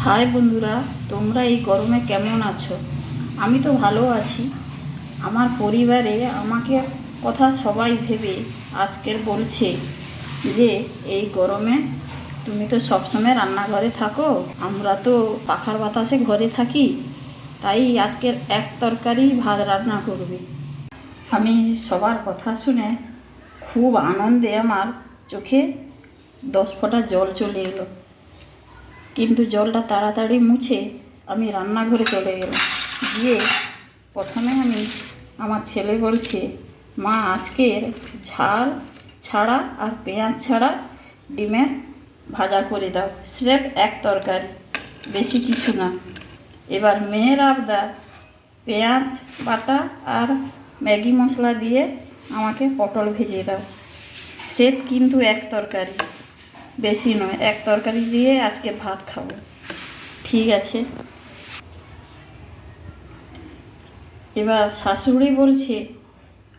High বন্ধুরা, তোমরা এই গরমে কেমন আছো? আমি তো ভালো আছি। আমার পরিবারে আমাকে কথা সবাই ভেবে আজকের বলছে যে এই গরমে তুমি তো সবসময় রান্নাঘরে থাকো, আমরা তো পাখার বাতাসে ঘরে থাকি, তাই আজকের এক তরকারি ভাত রান্না করবে। আমি সবার কথা শুনে খুব আনন্দে আমার চোখে 10 ফোঁটা জল চলে এলো, কিন্তু জলটা তাড়াতাড়ি মুছে আমি রান্নাঘরে চলে গেলাম। গিয়ে প্রথমে আমার ছেলে বলছে, মা আজকের ঝাল ছাড়া আর পেঁয়াজ ছাড়া ডিমের ভাজা করে দাও, স্রেফ এক তরকারি, বেশি কিছু না। এবার মেয়ের আবদার, পেঁয়াজ বাটা আর ম্যাগি মশলা দিয়ে আমাকে পটল ভেজে দাও, স্রেফ কিন্তু এক তরকারি, বেশি নয়, এক তরকারি দিয়ে আজকে ভাত খাবো। ঠিক আছে। এবার শাশুড়ি বলছে,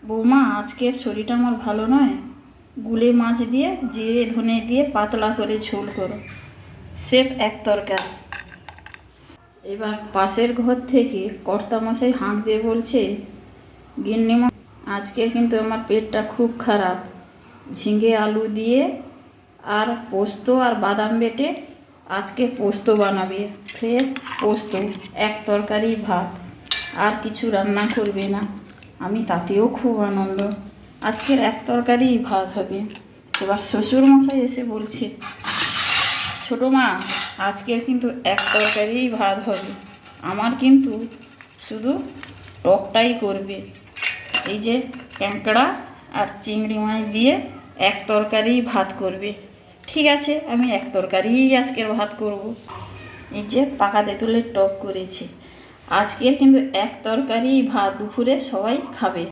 বৌমা আজকের শরীরটা আমার ভালো নয়, গুলে মাছ দিয়ে জিরে ধনে দিয়ে পাতলা করে ঝোল করো, স্রেফ এক তরকারি। এবার পাশের ঘর থেকে কর্তামশাই হাঁক দিয়ে বলছে, গিন্নিমা আজকে কিন্তু আমার পেটটা খুব খারাপ, ঝিঙে আলু দিয়ে আর পোস্ত আর বাদাম বেটে আজকে পোস্ত বানাবে, ফ্রেশ পোস্ত, এক তরকারি ভাত, আর কিছু রান্না করবে না। আমি তাতেও খুব আনন্দ, আজকের এক তরকারি ভাত হবে। এবার শ্বশুরমশাই এসে বলছে, ছোটো মা আজকের কিন্তু এক তরকারি ভাত হবে, আমার কিন্তু শুধু টকটাই করবে, এই যে ক্যাঁকড়া আর চিংড়ি মাছ দিয়ে এক তরকারি ভাত করবে। ঠিক আছে, আমি এক তরকারিই আজকের ভাত করব। এই যে পাকা তেঁতুলের টক করেছে, আজকের কিন্তু এক তরকারি ভাত দুপুরে সবাই খাবে।